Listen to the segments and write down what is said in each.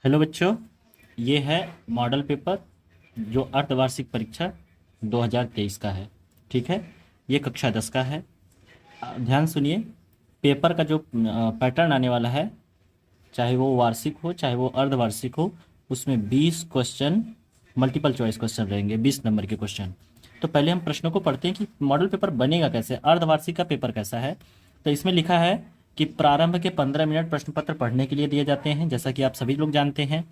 Hello बच्चों, ये है मॉडल पेपर जो अर्धवार्षिक परीक्षा 2023 का है। ठीक है, ये कक्षा 10 का है। ध्यान सुनिए, पेपर का जो पैटर्न आने वाला है, चाहे वो वार्षिक हो चाहे वो अर्धवार्षिक हो, उसमें 20 क्वेश्चन मल्टीपल चॉइस क्वेश्चन रहेंगे, 20 नंबर के क्वेश्चन। तो पहले हम प्रश्नों को पढ़ते हैं कि मॉडल पेपर बनेगा कैसे, अर्धवार्षिक का पेपर कैसा है। तो इसमें लिखा है कि प्रारंभ के 15 मिनट प्रश्न पत्र पढ़ने के लिए दिए जाते हैं, जैसा कि आप सभी लोग जानते हैं।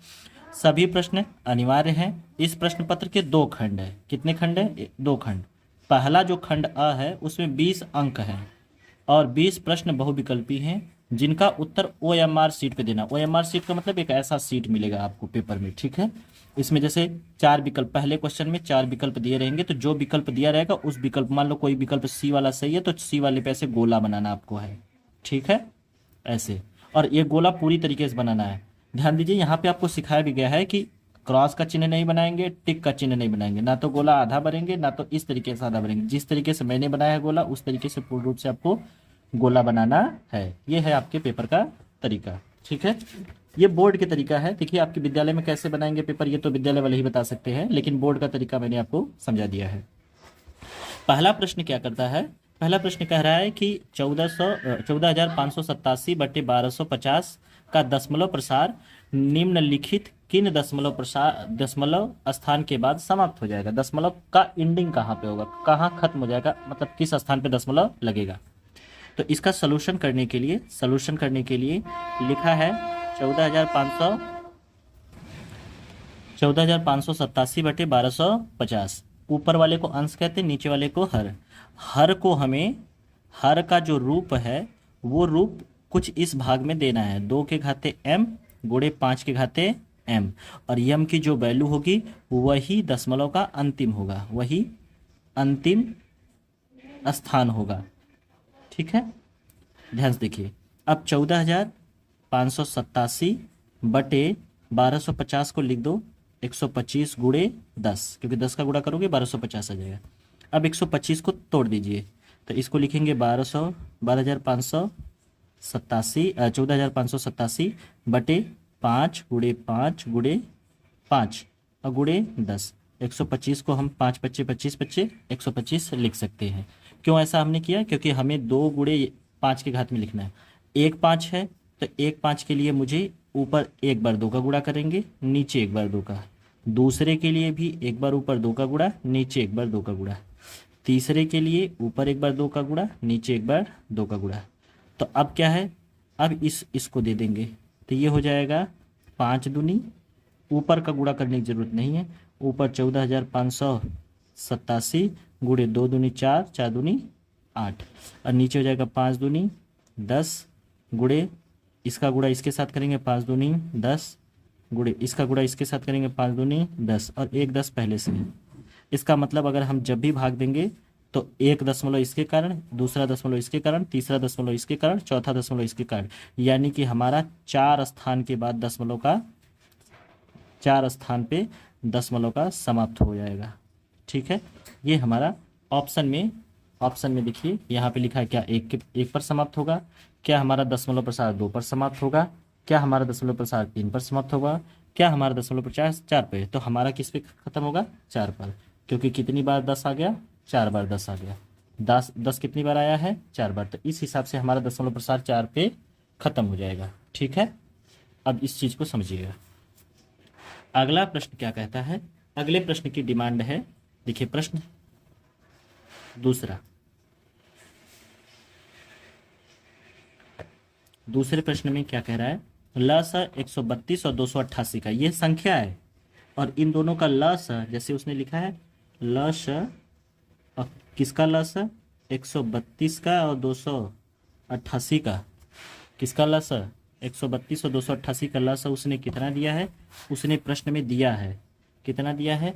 सभी प्रश्न अनिवार्य हैं। इस प्रश्न पत्र के 2 खंड है। कितने खंड है? 2 खंड। पहला जो खंड अ है उसमें 20 अंक हैं और 20 प्रश्न बहुविकल्पी हैं, जिनका उत्तर OMR सीट पे देना। OMR सीट का मतलब एक ऐसा सीट मिलेगा आपको पेपर में। ठीक है, इसमें जैसे 4 विकल्प, पहले क्वेश्चन में 4 विकल्प दिए रहेंगे, तो जो विकल्प दिया रहेगा उस विकल्प, मान लो कोई विकल्प सी वाला सही है तो सी वाले पे ऐसे गोला बनाना आपको है। ठीक है, ऐसे। और ये गोला पूरी तरीके से बनाना है। ध्यान दीजिए, यहाँ पे आपको सिखाया भी गया है कि क्रॉस का चिन्ह नहीं बनाएंगे, टिक का चिन्ह नहीं बनाएंगे, ना तो गोला आधा भरेंगे ना तो इस तरीके से आधा भरेंगे। जिस तरीके से मैंने बनाया है गोला, उस तरीके से पूर्ण रूप से आपको गोला बनाना है। ये है आपके पेपर का तरीका। ठीक है, ये बोर्ड के तरीका है। देखिए, आपके विद्यालय में कैसे बनाएंगे पेपर, ये तो विद्यालय वाले ही बता सकते हैं, लेकिन बोर्ड का तरीका मैंने आपको समझा दिया है। पहला प्रश्न क्या करता है? पहला प्रश्न कह रहा है कि 14,587/1250 का दशमलव प्रसार निम्नलिखित किन दशमलव स्थान के बाद समाप्त हो जाएगा। दशमलव का एंडिंग कहाँ पे होगा, कहाँ खत्म हो जाएगा, मतलब किस स्थान पे दशमलव लगेगा। तो इसका सलूशन करने के लिए लिखा है 14,587/1250। ऊपर वाले को अंश कहते हैं, नीचे वाले को हर। हर को हमें, हर का जो रूप है वो रूप कुछ इस भाग में देना है। 2 के घाते m गुणे 5 के घाते m, और यम की जो वैल्यू होगी वही दशमलव का अंतिम होगा, वही अंतिम स्थान होगा। ठीक है, ध्यान से देखिए। अब 14,587/1250 को लिख दो 125 गुणे 10, क्योंकि 10 का गुणा करोगे 1250 आ जाएगा। अब 125 को तोड़ दीजिए, तो इसको लिखेंगे 14,587 गुणे 5 गुणे 5 और गुणे 10। 125 को हम 5 पच्चे 25 पच्चे 125 लिख सकते हैं। क्यों ऐसा हमने किया? क्योंकि हमें 2 गुणे 5 के घात में लिखना है। 1 5 है तो 1 5 के लिए मुझे ऊपर एक बार 2 का गुणा करेंगे, नीचे एक बार 2 का। दूसरे के लिए भी एक बार ऊपर 2 का गुणा, नीचे एक बार 2 का गुणा। तीसरे के लिए ऊपर एक बार 2 का गुणा, नीचे एक बार 2 का गुणा। तो अब क्या है, अब इसको दे देंगे, तो ये हो जाएगा 5 दूनी, ऊपर का गुणा करने की जरूरत नहीं है। ऊपर 14,587 गुणे 2 दूनी 4, 4 दूनी 8, और नीचे हो जाएगा 5 दूनी 10 गुणे, इसका गुणा इसके साथ करेंगे 5 दूनी 10 गुणे, इसका गुणा इसके साथ करेंगे 5 दूनी 10, और एक 10 पहले से ही। इसका मतलब अगर हम जब भी भाग देंगे तो एक दशमलव इसके कारण, दूसरा दशमलव इसके कारण, तीसरा दशमलव इसके कारण, चौथा दशमलव इसके कारण, यानी कि हमारा 4 स्थान के बाद दशमलव का, 4 स्थान पे दशमलव का समाप्त हो जाएगा। ठीक है, ये हमारा ऑप्शन में देखिए, यहाँ पे लिखा है क्या एक पर समाप्त होगा, क्या हमारा दशमलव प्रसार 2 पर समाप्त होगा, क्या हमारा दशमलव प्रसार 3 पर समाप्त होगा, क्या हमारा दशमलव प्रसार 4 पे। तो हमारा किस पे खत्म होगा? 4 पर, क्योंकि कितनी बार 10 आ गया? 4 बार 10 आ गया। 10 कितनी बार आया है? 4 बार। तो इस हिसाब से हमारा दशमलव प्रसार 4 पे खत्म हो जाएगा। ठीक है, अब इस चीज को समझिएगा। अगला प्रश्न क्या कहता है? अगले प्रश्न की डिमांड है, देखिए प्रश्न दूसरे प्रश्न में क्या कह रहा है? लस 132 और 288 का, ये संख्या है, और इन दोनों का लस, जैसे उसने लिखा है लस, और किसका लस? 132 का और 288 का। किसका लस? 132 और 288 का लस उसने कितना दिया है? उसने प्रश्न में दिया है, कितना दिया है?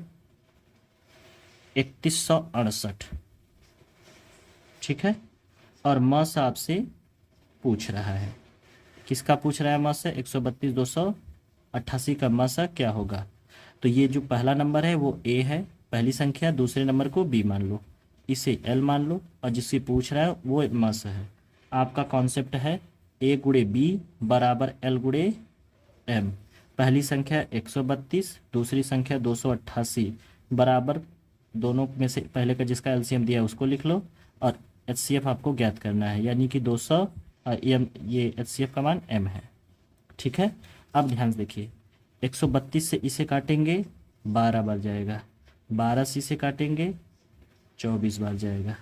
3168। ठीक है, और म से आपसे पूछ रहा है, किसका पूछ रहा है? म से 132 288 का म से क्या होगा? तो ये जो पहला नंबर है वो ए है, पहली संख्या, दूसरे नंबर को बी मान लो, इसे एल मान लो, और जिससे पूछ रहा है वो म से है। आपका कॉन्सेप्ट है ए गुणे बी बराबर एल गुणे एम। पहली संख्या 132, दूसरी संख्या 288 बराबर, दोनों में से पहले का जिसका एलसीएम दिया है उसको लिख लो और एचसीएफ आपको ज्ञात करना है, यानी कि 200 एम, ये एचसीएफ का मान m है। ठीक है, अब ध्यान से देखिए, 132 से इसे काटेंगे 12 बार जाएगा, 12 से इसे काटेंगे 24 बार जाएगा,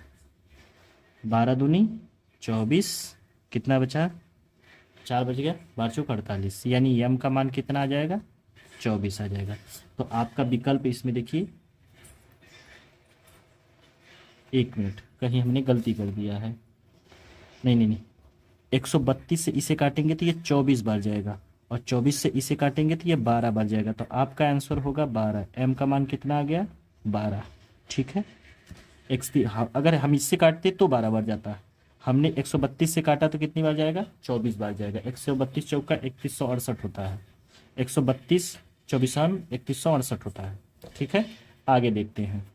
12 दूनी 24, कितना बचा, 4 बच गया, 12 चौक 48, यानी यम का मान कितना आ जाएगा, 24 आ जाएगा। तो आपका विकल्प इसमें देखिए, 1 मिनट, कहीं हमने गलती कर दिया है, नहीं नहीं नहीं, 132 से इसे काटेंगे तो ये 24 बार जाएगा और 24 से इसे काटेंगे तो ये 12 बार जाएगा, तो आपका आंसर होगा 12। एम का मान कितना आ गया, 12। ठीक है, अगर हम इससे काटते तो 12 बार जाता, हमने 132 से काटा तो कितनी बार जाएगा, 24 बार जाएगा। 132 चौका 3168 होता है, 132 24 3168 होता है। ठीक है, आगे देखते हैं,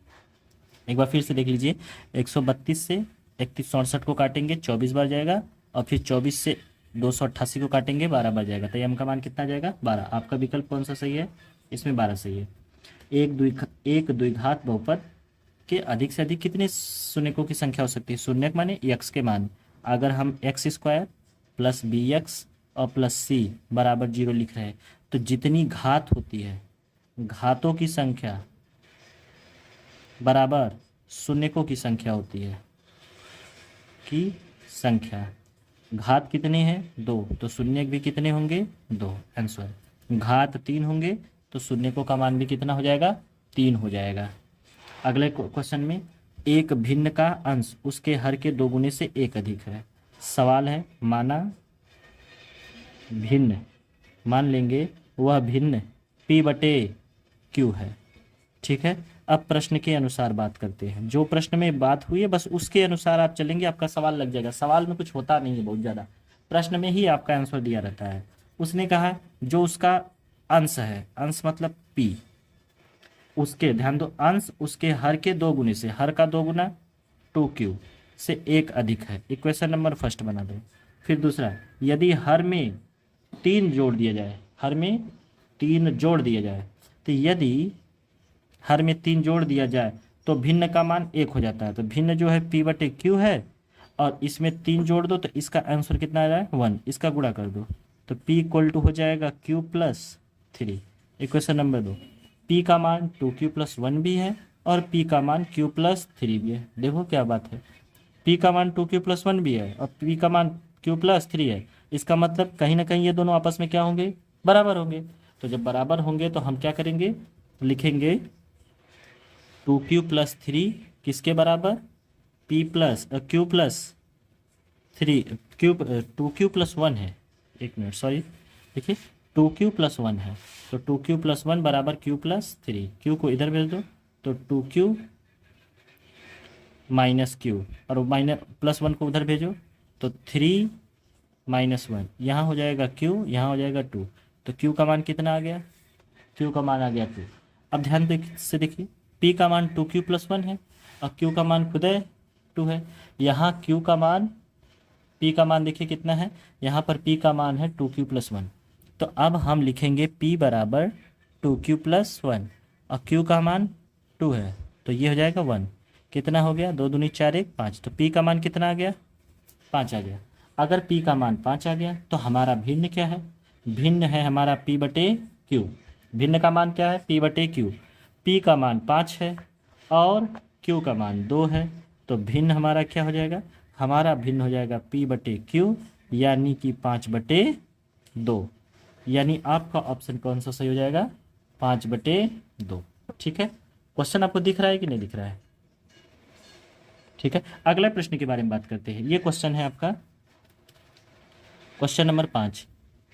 एक बार फिर से देख लीजिए, 132 से 3168 को काटेंगे 24 बार जाएगा और फिर 24 से 288 को काटेंगे 12 बार जाएगा, तो एम का मान कितना जाएगा, 12। आपका विकल्प कौन सा सही है, इसमें 12 सही है। एक द्विघात बहुपद के अधिक से अधिक कितने शून्यकों की संख्या हो सकती है, शून्यक माने यक्स के मान, अगर हम x square plus b x और प्लस सी बराबर 0 लिख रहे हैं तो जितनी घात होती है, घातों की संख्या बराबर शून्यकों की संख्या होती है, की संख्या, घात कितने हैं 2, तो शून्यक भी कितने होंगे 2, आंसर। घात 3 होंगे तो शून्यकों का मान भी कितना हो जाएगा, 3 हो जाएगा। अगले क्वेश्चन में, एक भिन्न का अंश उसके हर के 2 गुने से 1 अधिक है। सवाल है, माना भिन्न, मान लेंगे वह भिन्न p/q है। ठीक है, अब प्रश्न के अनुसार बात करते हैं, जो प्रश्न में बात हुई है बस उसके अनुसार आप चलेंगे, आपका सवाल लग जाएगा। सवाल में कुछ होता नहीं है बहुत ज़्यादा, प्रश्न में ही आपका आंसर दिया रहता है। उसने कहा जो उसका अंश है, अंश मतलब p, उसके, ध्यान दो, अंश उसके हर के 2 गुने से, हर का 2 गुना 2q से 1 अधिक है। इक्वेशन नंबर फर्स्ट बना दो। फिर दूसरा, यदि हर में 3 जोड़ दिया जाए, हर में 3 जोड़ दिया जाए, तो यदि हर में 3 जोड़ दिया जाए तो भिन्न का मान 1 हो जाता है। तो भिन्न जो है p/q है और इसमें 3 जोड़ दो तो इसका आंसर कितना आ जाए 1, इसका गुणा कर दो तो p = हो जाएगा q + 3। इक्वेशन नंबर 2, p का मान 2q + 1 भी है और p का मान q + 3 भी है। देखो क्या बात है, p का मान 2q + 1 भी है और p का मान q + 3 है, इसका मतलब कहीं ना कहीं ये दोनों आपस में क्या होंगे, बराबर होंगे। तो जब बराबर होंगे तो हम क्या करेंगे, लिखेंगे 2q + 3 किसके बराबर, p plus q + 3, q 2q + 1 है, 1 मिनट सॉरी, देखिए 2q + 1 है, तो 2q + 1 बराबर q + 3, q को इधर भेज दो तो 2q - q और +1 को उधर भेजो तो 3 - 1, यहाँ हो जाएगा q, यहाँ हो जाएगा 2, तो q का मान कितना आ गया, q का मान आ गया 2। अब ध्यान से देखिए, p का मान 2q + 1 है और q का मान खुद है 2 है। यहाँ q का मान, p का मान देखिए कितना है, यहाँ पर p का मान है 2q + 1, तो अब हम लिखेंगे p बराबर 2q + 1 और q का मान 2 है, तो ये हो जाएगा 1, कितना हो गया, 2 दूनी 4 1 5, तो p का मान कितना आ गया, 5 आ गया। अगर p का मान 5 आ गया तो हमारा भिन्न क्या है, भिन्न है हमारा p/q, भिन्न का मान क्या है p/q, p का मान 5 है और q का मान 2 है, तो भिन्न हमारा क्या हो जाएगा, हमारा भिन्न हो जाएगा p/q यानी कि 5/2, यानी आपका ऑप्शन कौन सा सही हो जाएगा, 5/2। ठीक है, क्वेश्चन आपको दिख रहा है कि नहीं दिख रहा है। ठीक है, अगला प्रश्न के बारे में बात करते हैं। ये क्वेश्चन है आपका क्वेश्चन नंबर 5।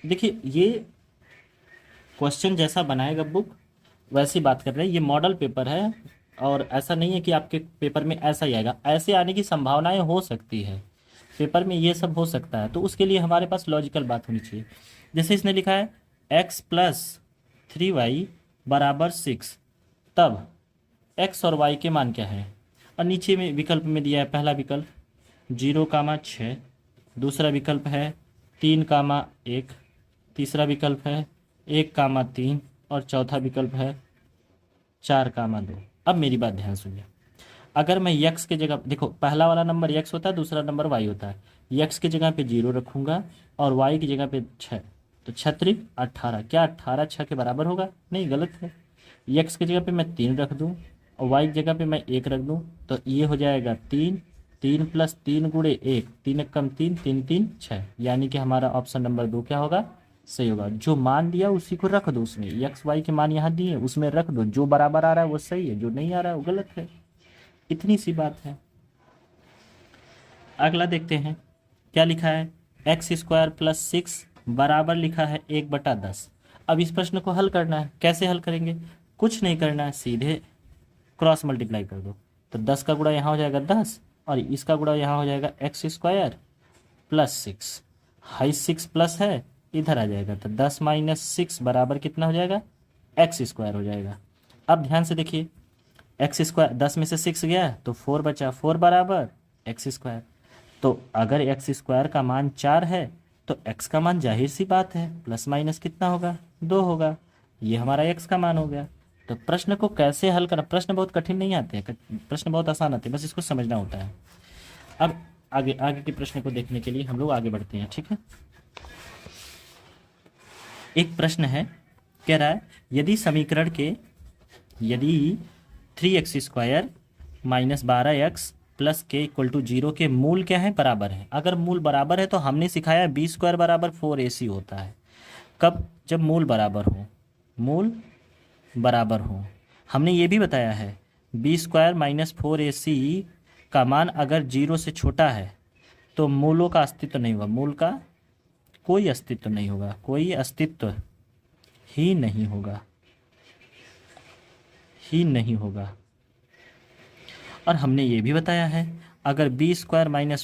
देखिए ये क्वेश्चन जैसा बनाएगा बुक वैसी बात कर रहे हैं, ये मॉडल पेपर है और ऐसा नहीं है कि आपके पेपर में ऐसा ही आएगा, ऐसे आने की संभावनाएं हो सकती है, पेपर में ये सब हो सकता है, तो उसके लिए हमारे पास लॉजिकल बात होनी चाहिए। जैसे इसने लिखा है x + 3y = 6, तब x और y के मान क्या है, और नीचे में विकल्प में दिया है, पहला विकल्प 0,6, दूसरा विकल्प है 3,1, तीसरा विकल्प है 1,3 और चौथा विकल्प है 4,2। अब मेरी बात ध्यान सुनिए, अगर मैं यक्स के जगह, देखो पहला वाला नंबर यक्स होता है, दूसरा नंबर वाई होता है, यक्स की जगह पे 0 रखूंगा और वाई की जगह पे 6, तो 6×3 = 18। क्या 18 6 के बराबर होगा? नहीं, गलत है। यक्स की जगह पे मैं 3 रख दूं और वाई की जगह पे मैं 1 रख दूं, तो ये हो जाएगा 3, 3 + 3 × 1, 3 × 3, 3 3 6, यानी कि हमारा ऑप्शन नंबर 2 क्या होगा? सही होगा। जो मान दिया उसी को रख दो, उसमें एक्स वाई के मान यहाँ दिए उसमें रख दो, जो बराबर आ रहा है वो सही है, जो नहीं आ रहा है वो गलत है। इतनी सी बात है। अगला देखते हैं क्या लिखा है। x² + 6 बराबर लिखा है 1/10। अब इस प्रश्न को हल करना है। कैसे हल करेंगे? कुछ नहीं करना है, सीधे क्रॉस मल्टीप्लाई कर दो। तो 10 का गुणा यहाँ हो जाएगा 10 और इसका गुणा यहाँ हो जाएगा x² + 6। हाई 6 प्लस है, इधर आ जाएगा, तो 10 - 6 बराबर कितना हो जाएगा? x² हो जाएगा। अब ध्यान से देखिए, x², 10 में से 6 गया तो 4 बचा, 4 बराबर x²। तो अगर x² का मान 4 है तो x का मान जाहिर सी बात है प्लस माइनस कितना होगा? 2 होगा। ये हमारा x का मान हो गया। तो प्रश्न को कैसे हल करना? प्रश्न बहुत कठिन नहीं आते हैं, प्रश्न बहुत आसान आते हैं, बस इसको समझना होता है। अब आगे आगे के प्रश्न को देखने के लिए हम लोग आगे बढ़ते हैं, ठीक है। एक प्रश्न है, कह रहा है यदि समीकरण के, यदि 3x² - 12x + k = 0 के मूल क्या है? बराबर है। अगर मूल बराबर है तो हमने सिखाया b² = 4ac होता है। कब? जब मूल बराबर हो, मूल बराबर हो। हमने ये भी बताया है b² - 4ac का मान अगर 0 से छोटा है तो मूलों का अस्तित्व नहीं होगा, मूल का कोई अस्तित्व नहीं होगा, कोई अस्तित्व ही नहीं होगा, ही नहीं होगा। और हमने ये भी बताया है अगर b² -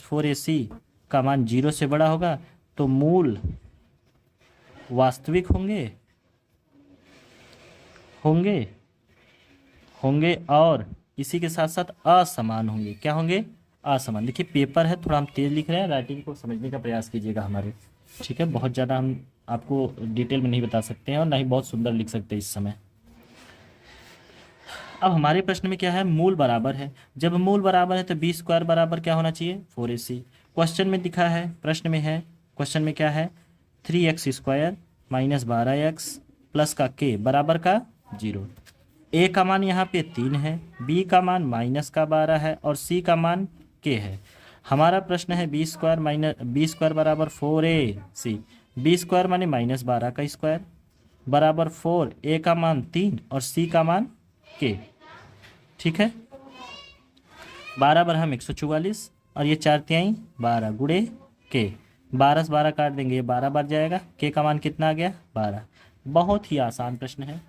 4ac का मान 0 से बड़ा होगा तो मूल वास्तविक होंगे, होंगे होंगे और इसी के साथ साथ असमान होंगे। क्या होंगे? असमान। देखिए पेपर है, थोड़ा हम तेज़ लिख रहे हैं, राइटिंग को समझने का प्रयास कीजिएगा हमारे, ठीक है। बहुत ज़्यादा हम आपको डिटेल में नहीं बता सकते हैं और ना ही बहुत सुंदर लिख सकते हैं इस समय। अब हमारे प्रश्न में क्या है? मूल बराबर है। जब मूल बराबर है तो b² बराबर क्या होना चाहिए? 4ac। क्वेश्चन में दिखा है, प्रश्न में है, क्वेश्चन में क्या है? 3x² - 12x प्लस का k बराबर का 0। a का मान यहाँ पे 3 है, b का मान -12 है और c का मान k है। हमारा प्रश्न है b² बराबर 4ac। b² माने -12 का स्क्वायर बराबर 4, a का मान 3 और c का मान k, ठीक है। 12 × 144 और ये 4×3 12 गुणे k, 12 से 12 काट देंगे, ये 12 बार जाएगा। k का मान कितना आ गया? 12। बहुत ही आसान प्रश्न है,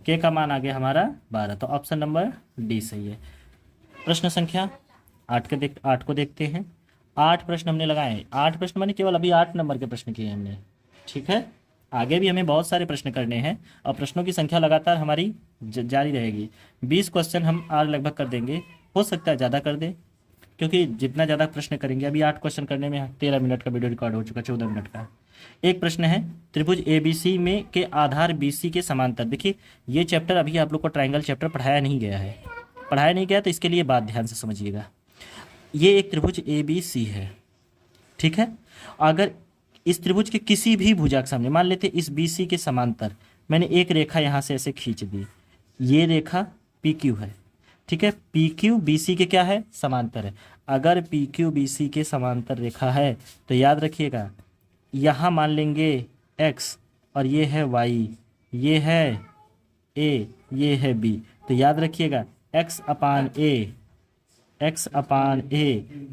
k का मान आ गया हमारा 12, तो ऑप्शन नंबर डी सही है। प्रश्न संख्या 8 को देखते हैं। 8 प्रश्न हमने लगाए, 8 प्रश्न माने केवल अभी 8 नंबर के प्रश्न किए हमने, ठीक है। आगे भी हमें बहुत सारे प्रश्न करने हैं और प्रश्नों की संख्या लगातार हमारी जारी रहेगी। 20 क्वेश्चन हम आज लगभग कर देंगे, हो सकता है ज़्यादा कर दें, क्योंकि जितना ज़्यादा प्रश्न करेंगे, अभी 8 क्वेश्चन करने में 13 मिनट का वीडियो रिकॉर्ड हो चुका, 14 मिनट का। एक प्रश्न है, त्रिभुज ABC में के आधार BC के समांतर। देखिए ये चैप्टर अभी आप लोग को ट्रायंगल चैप्टर पढ़ाया नहीं गया है, पढ़ाया नहीं गया, तो इसके लिए बात ध्यान से समझिएगा। ये एक त्रिभुज ABC है, ठीक है। अगर इस त्रिभुज के किसी भी भुजा के सामने, मान लेते इस BC के समांतर मैंने एक रेखा यहाँ से ऐसे खींच दी, ये रेखा PQ है, ठीक है। PQ BC के क्या है? समांतर है। अगर PQ BC के समांतर रेखा है तो याद रखिएगा, यहाँ मान लेंगे x और ये है y, ये है a, ये है b, तो याद रखिएगा x/a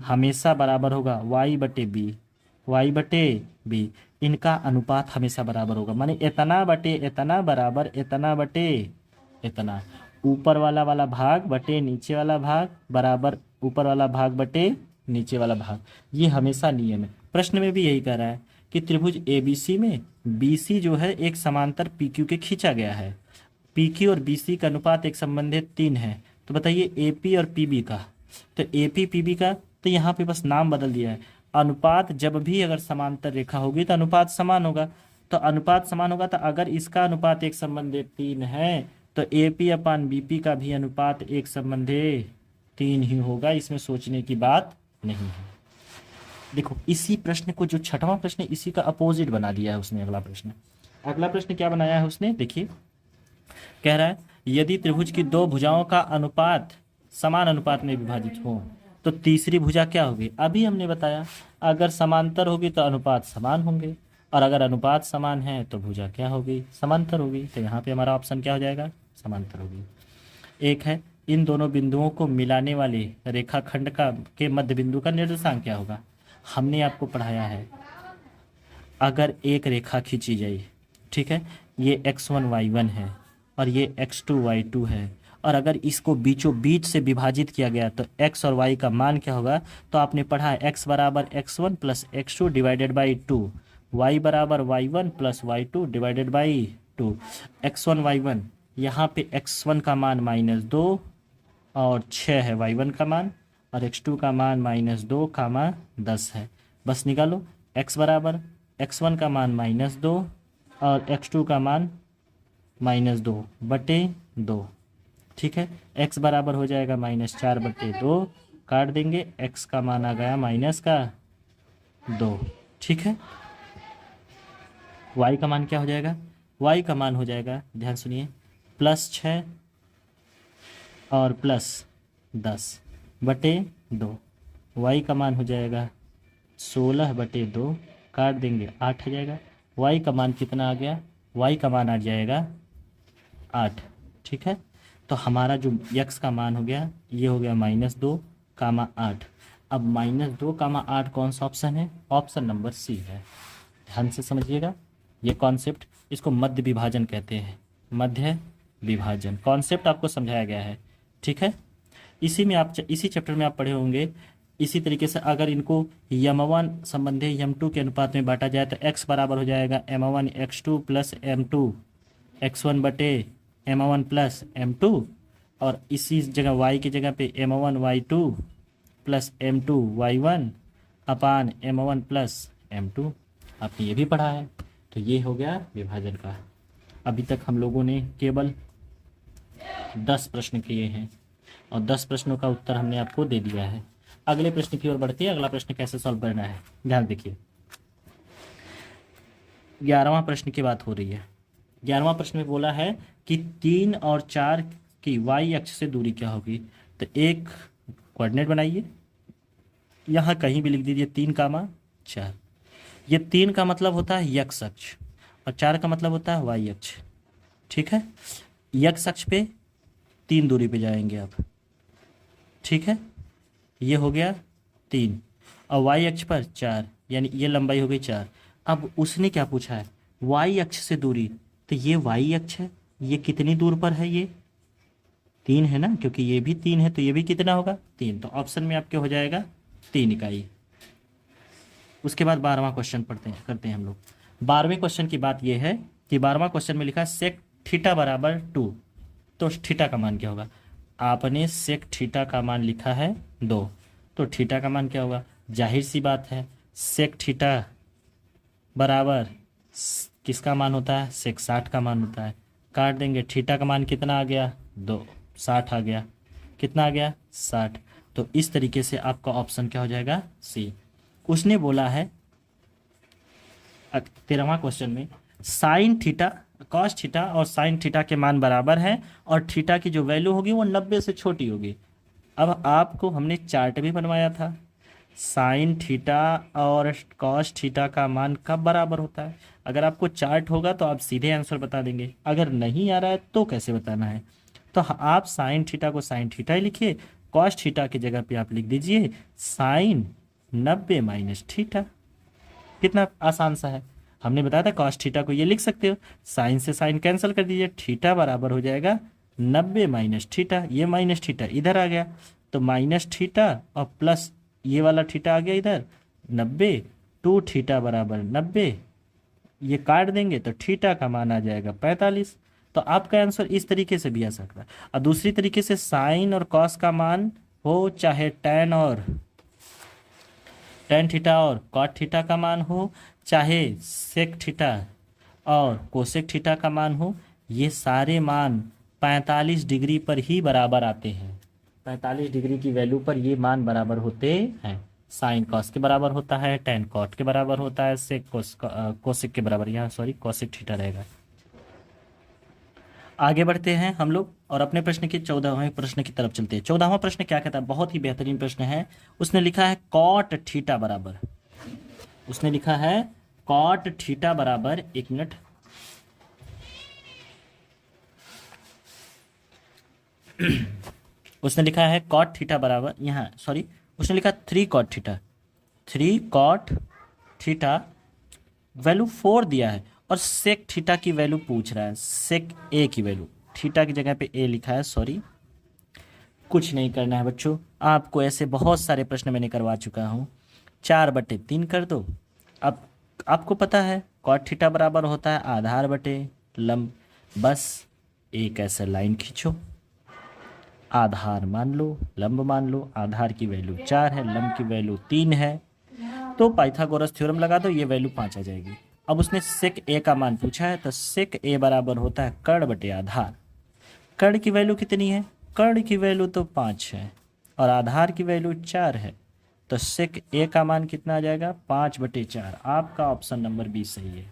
हमेशा बराबर होगा y/b, y/b। इनका अनुपात हमेशा बराबर होगा, माने इतना बटे इतना बराबर इतना बटे इतना। ऊपर वाला भाग बटे नीचे वाला भाग बराबर ऊपर वाला भाग बटे नीचे वाला भाग, ये हमेशा नियम है। प्रश्न में भी यही कह रहा है कि त्रिभुज ABC में BC जो है एक समांतर PQ के खींचा गया है। PQ और BC का अनुपात एक संबंधित 3 है। तो बताइए AP और PB का, तो AP PB का, तो यहाँ पे बस नाम बदल दिया है। अनुपात जब भी अगर समांतर रेखा होगी तो अनुपात समान होगा। तो अनुपात समान होगा। तो अगर इसका अनुपात एक संबंधी 3 है तो AP अपान BP का भी अनुपात एक संबंधी 3 ही होगा। इसमें सोचने की बात नहीं है। देखो इसी प्रश्न को, जो छठवां प्रश्न है, इसी का अपोजिट बना दिया है उसने। अगला प्रश्न क्या बनाया है उसने, देखिए कह रहा है यदि त्रिभुज की दो भुजाओं का अनुपात समान अनुपात में विभाजित हो तो तीसरी भुजा क्या होगी। अभी हमने बताया अगर समांतर होगी तो अनुपात समान होंगे, और अगर अनुपात समान है तो भुजा क्या होगी, समांतर होगी। तो यहाँ पे हमारा ऑप्शन क्या हो जाएगा, समांतर होगी। एक है इन दोनों बिंदुओं को मिलाने वाले रेखाखंड का के मध्य बिंदु का निर्देशांक क्या होगा। हमने आपको पढ़ाया है अगर एक रेखा खींची जाए, ठीक है, ये x1 y1 है और ये x2 y2 है, और अगर इसको बीचों बीच से विभाजित किया गया तो x और y का मान क्या होगा। तो आपने पढ़ा है x बराबर x1 plus x2 divided by 2, y बराबर y1 plus y2 divided by 2। x1 y1 यहाँ पे x1 का मान -2 और 6 है y1 का मान, और x2 का मान -2 कामा 10 है। बस निकालो x बराबर x1 का मान -2 और x2 का मान -2 बटे 2, ठीक है। x बराबर हो जाएगा -4 बटे 2, काट देंगे, x का मान आ गया -2, ठीक है। y का मान क्या हो जाएगा, y का मान हो जाएगा, ध्यान सुनिए, +6 और +10 बटे 2, y का मान हो जाएगा 16 बटे 2, काट देंगे 8 आ जाएगा। y का मान कितना आ गया, y का मान आ जाएगा 8, ठीक है। तो हमारा जो x का मान हो गया ये हो गया -2 कामा 8। अब -2 कामा 8 कौन सा ऑप्शन है, ऑप्शन नंबर सी है। ध्यान से समझिएगा ये कॉन्सेप्ट, इसको मध्य विभाजन कहते हैं, मध्य विभाजन कॉन्सेप्ट आपको समझाया गया है, ठीक है। इसी चैप्टर में आप पढ़े होंगे। इसी तरीके से अगर इनको m1 संबंधी m2 के अनुपात में बांटा जाए तो x बराबर हो जाएगा m1 x2 plus m2 x1 बटे m1 प्लस m2, और इसी जगह y की जगह पे m1 y2 plus m2 y1 अपान m1 प्लस m2। आपने ये भी पढ़ा है। तो ये हो गया विभाजन का। अभी तक हम लोगों ने केवल 10 प्रश्न किए हैं और 10 प्रश्नों का उत्तर हमने आपको दे दिया है। अगले प्रश्न की ओर बढ़ते हैं। अगला प्रश्न कैसे सॉल्व करना है, ध्यान देखिए। 11वां प्रश्न की बात हो रही है। 11वां प्रश्न में बोला है कि 3 और 4 की y अक्ष से दूरी क्या होगी। तो एक कोऑर्डिनेट बनाइए, यहाँ कहीं भी लिख दीजिए 3,4। ये 3 का मतलब होता है x अक्ष और 4 का मतलब होता है y अक्ष, ठीक है। x अक्ष पे 3 दूरी पे जाएंगे आप, ठीक है, ये हो गया 3, और y अक्ष पर 4, यानी ये लंबाई हो गई 4। अब उसने क्या पूछा है, y अक्ष से दूरी, तो ये y अक्ष है, ये कितनी दूर पर है, ये 3 है ना, क्योंकि ये भी 3 है तो ये भी कितना होगा 3। तो ऑप्शन में आपके हो जाएगा 3 इकाई। उसके बाद 12वां क्वेश्चन करते हैं हम लोग। 12वें क्वेश्चन की बात ये है कि 12वां क्वेश्चन में लिखा है सेक थीटा बराबर 2, तो थीटा का मान क्या होगा। आपने सेक थीटा का मान लिखा है 2, तो थीटा का मान क्या होगा, जाहिर सी बात है सेक थीटा बराबर किसका मान होता है, सेक 60 का मान होता है। काट देंगे, थीटा का मान कितना आ गया 2, 60 आ गया, कितना आ गया 60। तो इस तरीके से आपका ऑप्शन क्या हो जाएगा, सी। उसने बोला है 13वां क्वेश्चन में साइन थीटा कॉस थीटा और साइन थीटा के मान बराबर हैं और थीटा की जो वैल्यू होगी वो 90 से छोटी होगी। अब आपको हमने चार्ट भी बनवाया था, साइन थीटा और कॉस थीटा का मान कब बराबर होता है। अगर आपको चार्ट होगा तो आप सीधे आंसर बता देंगे, अगर नहीं आ रहा है तो कैसे बताना है। तो आप साइन थीटा को साइन थीटा ही लिखिए, कॉस थीटा की जगह पे आप लिख दीजिए साइन 90 माइनस थीटा। कितना आसान सा है। हमने बताया था कॉस थीटा को ये लिख सकते हो, साइन से साइन कैंसिल कर दीजिए, थीटा बराबर हो जाएगा 90 माइनस थीटा। ये माइनस थीटा इधर आ गया तो माइनस थीटा और प्लस ये वाला थीटा आ गया इधर 90, 2 थीटा बराबर 90, ये काट देंगे तो थीटा का मान आ जाएगा 45। तो आपका आंसर इस तरीके से भी आ सकता है। और दूसरी तरीके से साइन और कॉस का मान हो, चाहे टेन थीटा और कॉट थीटा का मान हो, चाहे सेक थीटा और कोसेक थीटा का मान हो, ये सारे मान 45 डिग्री पर ही बराबर आते हैं। 45 डिग्री की वैल्यू पर ये मान बराबर होते हैं। साइन कॉस के बराबर होता है, टेन कॉट के बराबर होता है, सेक कोसेक के बराबर, यहाँ सॉरी कोसेक थीटा रहेगा। आगे बढ़ते हैं हम लोग और अपने प्रश्न के 14वें प्रश्न की तरफ चलते हैं। 14वां प्रश्न क्या कहता है, बहुत ही बेहतरीन प्रश्न है। उसने लिखा है कॉट थीटा बराबर, उसने लिखा है कॉट थीटा बराबर, एक मिनट, उसने लिखा है कॉट थीटा बराबर, यहाँ सॉरी उसने लिखा 3 cot theta, 3 cot theta value 4 दिया है और सेक थीटा की वैल्यू पूछ रहा है, सेक ए की वैल्यू, थीटा की जगह पे ए लिखा है, सॉरी कुछ नहीं करना है बच्चों, आपको ऐसे बहुत सारे प्रश्न मैंने करवा चुका हूँ। 4/3 कर दो। अब आपको पता है कॉट थीटा बराबर होता है आधार बटे लंब, बस एक ऐसा लाइन खींचो, आधार मान लो, लंब मान लो, आधार की वैल्यू 4 है, लंब की वैल्यू 3 है, तो पाइथागोरस थ्योरम लगा दो, ये वैल्यू 5 आ जाएगी। अब उसने सेक ए का मान पूछा है, तो सेक ए बराबर होता है कर्ण बटे आधार। कर्ण की वैल्यू कितनी है, कर्ण की वैल्यू तो 5 है और आधार की वैल्यू 4 है, तो सेक ए का मान कितना आ जाएगा, 5/4। आपका ऑप्शन नंबर बी सही है।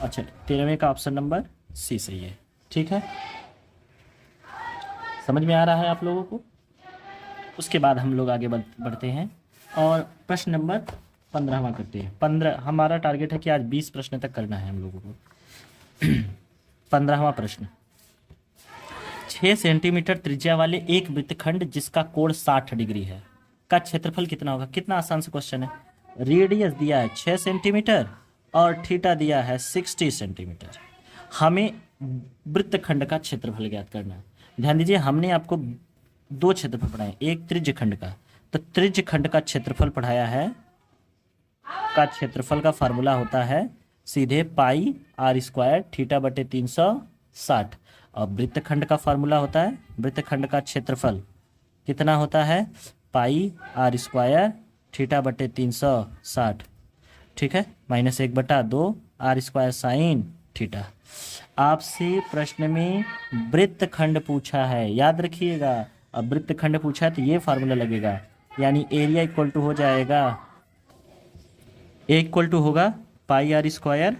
अच्छा, 13वें का ऑप्शन नंबर सी सही है। ठीक है, समझ में आ रहा है आप लोगों को। उसके बाद हम लोग आगे बढ़ते हैं और प्रश्न नंबर 15वां करते हैं। 15, हमारा टारगेट है कि आज 20 प्रश्न तक करना है हम लोगों को। 15वां प्रश्न, 6 सेंटीमीटर त्रिज्या वाले एक वृत्तखंड जिसका कोण 60 डिग्री है का क्षेत्रफल कितना होगा। कितना आसान से क्वेश्चन है। रेडियस दिया है 6 सेंटीमीटर और थीटा दिया है 60 सेंटीमीटर। हमें वृत्तखंड का क्षेत्रफल ज्ञात करना है। ध्यान दीजिए, हमने आपको 2 क्षेत्रफल पढ़ाए, एक त्रिज्य खंड का, तो त्रिज्य खंड का क्षेत्रफल पढ़ाया है, का क्षेत्रफल का फार्मूला होता है सीधे पाई आर स्क्वायर थीटा बटे 360, और वृत्तखंड का फार्मूला होता है, वृत्तखंड का क्षेत्रफल कितना होता है, पाई आर स्क्वायर थीटा बटे 360। ठीक है, -1/2 आर स्क्वायर साइन थीटा। आपसे प्रश्न में वृत्तखंड पूछा है, याद रखिएगा। अब वृत्तखंड पूछा है तो ये फार्मूला लगेगा, यानी एरिया इक्वल टू हो जाएगा, ए इक्वल टू होगा पाई आर स्क्वायर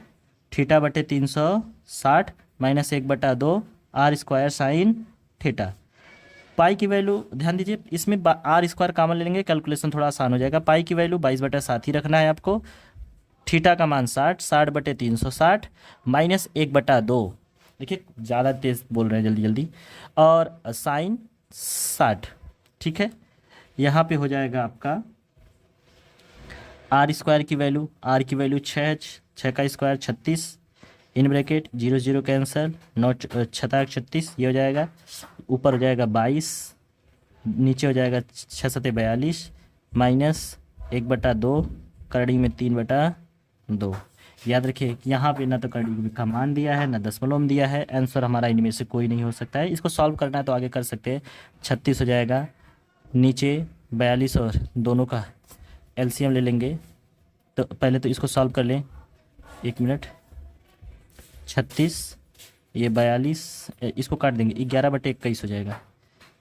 थीटा बटे 360 -1/2 आर स्क्वायर साइन थीटा। पाई की वैल्यू ध्यान दीजिए, इसमें आर स्क्वायर कॉमन ले लेंगे, कैलकुलेशन थोड़ा आसान हो जाएगा। पाई की वैल्यू 22/7 ही रखना है आपको। थीटा का मान 60 बटे 360 -1/2, देखिए ज़्यादा तेज बोल रहे हैं, जल्दी जल्दी, और साइन 60। ठीक है, यहाँ पे हो जाएगा आपका आर स्क्वायर की वैल्यू, आर की वैल्यू 6 का स्क्वायर 36, इन ब्रैकेट 0 0 कैंसल, 9 6 36, ये हो जाएगा, ऊपर हो जाएगा 22, नीचे हो जाएगा 6 7 42 -1/2, करड़ी में 3/2। याद रखिए कि यहाँ पे ना तो करड़ी का मान दिया है ना दशमलव में दिया है, आंसर हमारा इनमें से कोई नहीं हो सकता है। इसको सॉल्व करना है तो आगे कर सकते हैं। 36 हो जाएगा, नीचे 42 और दोनों का एलसीएम ले लेंगे, तो पहले तो इसको सॉल्व कर लें, 1 मिनट। 36, ये 42, इसको काट देंगे, 11/21 हो जाएगा,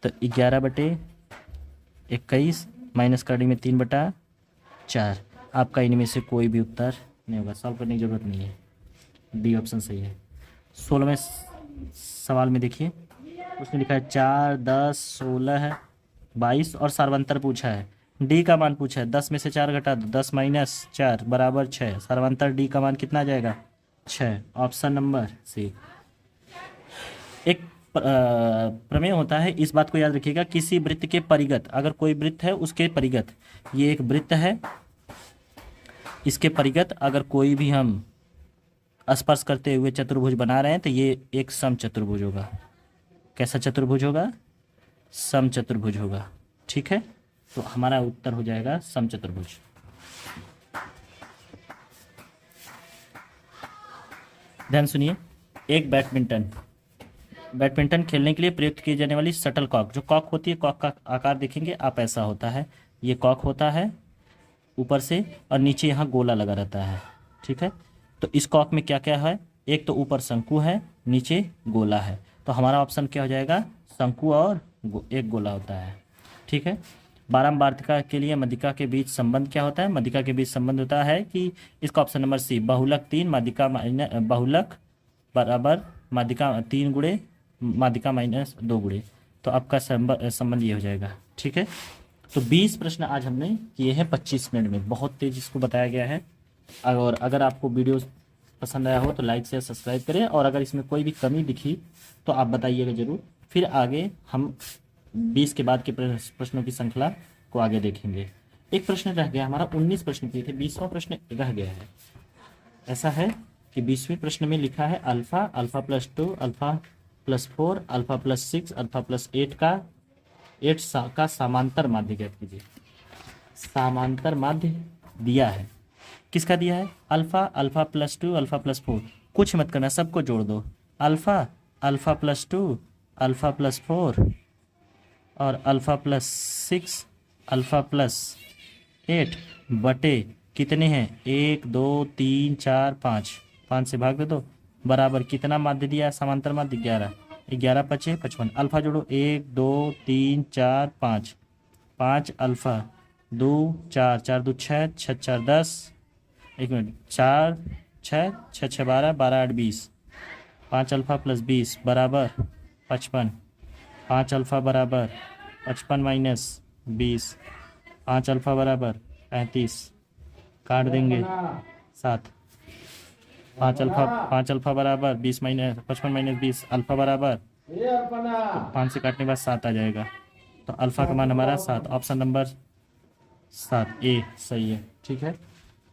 तो 11/21 माइनस करने में 3/4। आपका इनमें से कोई भी उत्तर नहीं होगा, सॉल्व करने की ज़रूरत नहीं है, डी ऑप्शन सही है। 16वें सवाल में देखिए, उसने लिखा है 4 10 16 22 और सार्वंतर पूछा है। डी का मान पूछा है, 10 में से 4 घटा दो, 10 - 4 बराबर 6। सार्वंतर डी का मान कितना आ जाएगा, 6। Option number c. एक प्रमेय होता है, इस बात को याद रखिएगा, किसी वृत्त के परिगत, अगर कोई वृत्त है उसके परिगत, ये एक वृत्त है, इसके परिगत अगर कोई भी हम स्पर्श करते हुए चतुर्भुज बना रहे हैं तो ये एक समचतुर्भुज होगा। कैसा चतुर्भुज होगा, समचतुर्भुज होगा। ठीक है, तो हमारा उत्तर हो जाएगा समचतुर्भुज। ध्यान सुनिए, एक बैडमिंटन खेलने के लिए प्रयुक्त की जाने वाली शटल कॉक, जो कॉक होती है, कॉक का आकार देखेंगे आप ऐसा होता है, ये कॉक होता है ऊपर से, और नीचे यहाँ गोला लगा रहता है। ठीक है, तो इस कॉक में क्या क्या है, एक तो ऊपर शंकु है, नीचे गोला है, तो हमारा ऑप्शन क्या हो जाएगा, शंकु और एक गोला होता है। ठीक है। बारंबारता के लिए माध्यिका के बीच संबंध क्या होता है, माध्यिका के बीच संबंध होता है कि इसका ऑप्शन नंबर सी, बहुलक 3 माध्यिका बहुलक बराबर माध्यिका 3 गुणे माध्यिका -2 गुणे, तो आपका संबंध ये हो जाएगा। ठीक है। तो 20 प्रश्न आज हमने किए हैं 25 मिनट में, बहुत तेज इसको बताया गया है। और अगर आपको वीडियो पसंद आया हो तो लाइक शेयर सब्सक्राइब करें, और अगर इसमें कोई भी कमी दिखी तो आप बताइएगा ज़रूर, फिर आगे हम 20 के बाद के प्रश्नों की श्रृंखला को आगे देखेंगे। एक प्रश्न रह गया हमारा, 19 प्रश्न किए थे, 20वां प्रश्न रह गया है। ऐसा है कि 20वें प्रश्न में लिखा है alpha, alpha plus 2, alpha plus 4, alpha plus 6, alpha plus 8 का समांतर माध्य ज्ञात कीजिए। समांतर माध्य दिया है, किसका दिया है, alpha, alpha plus 2, alpha plus 4, कुछ मत करना, सबको जोड़ दो, alpha, alpha plus 2, alpha plus 4 और अल्फ़ा प्लस 6, अल्फ़ा प्लस 8 बटे कितने हैं, 1 2 3 4 5, 5 से भाग दे दो, बराबर कितना माध्य दिया है, समांतर माध्य 11, 11 पचे 55, अल्फ़ा जोड़ो, 1 2 3 4 5, 5 अल्फ़ा 2 4 4 2 6 6 4 10, 1 मिनट, 4 6 6 6 12 12 8 20, 5 अल्फ़ा प्लस 20 बराबर 55, 5 अल्फ़ा बराबर 55 माइनस 20, 5 अल्फ़ा बराबर 35, काट देंगे 7, 5 अल्फ़ा बराबर 20 माइनस 55 माइनस 20, अल्फ़ा बराबर, तो 5 से काटने के बाद 7 आ जाएगा, तो अल्फ़ा का मान हमारा 7, ऑप्शन नंबर 7 ए सही है। ठीक है,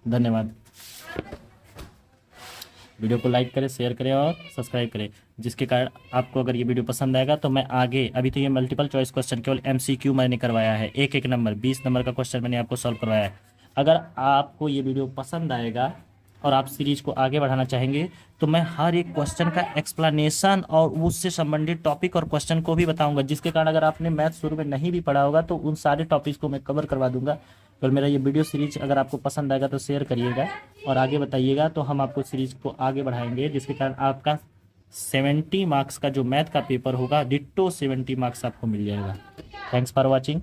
धन्यवाद। वीडियो को लाइक करें, शेयर करें और सब्सक्राइब करें, जिसके कारण आपको अगर ये वीडियो पसंद आएगा तो मैं आगे, अभी तो ये मल्टीपल चॉइस क्वेश्चन केवल MCQ मैंने करवाया है, एक नंबर 20 नंबर का क्वेश्चन मैंने आपको सॉल्व करवाया है। अगर आपको ये वीडियो पसंद आएगा और आप सीरीज को आगे बढ़ाना चाहेंगे तो मैं हर एक क्वेश्चन का एक्सप्लेनेशन और उससे संबंधित टॉपिक और क्वेश्चन को भी बताऊंगा, जिसके कारण अगर आपने मैथ शुरू में नहीं भी पढ़ा होगा तो उन सारे टॉपिक्स को मैं कवर करवा दूंगा। तो मेरा ये वीडियो सीरीज अगर आपको पसंद आएगा तो शेयर करिएगा और आगे बताइएगा, तो हम आपको सीरीज को आगे बढ़ाएंगे, जिसके कारण आपका 70 मार्क्स का जो मैथ का पेपर होगा डिट्टो 70 मार्क्स आपको मिल जाएगा। Thanks for watching.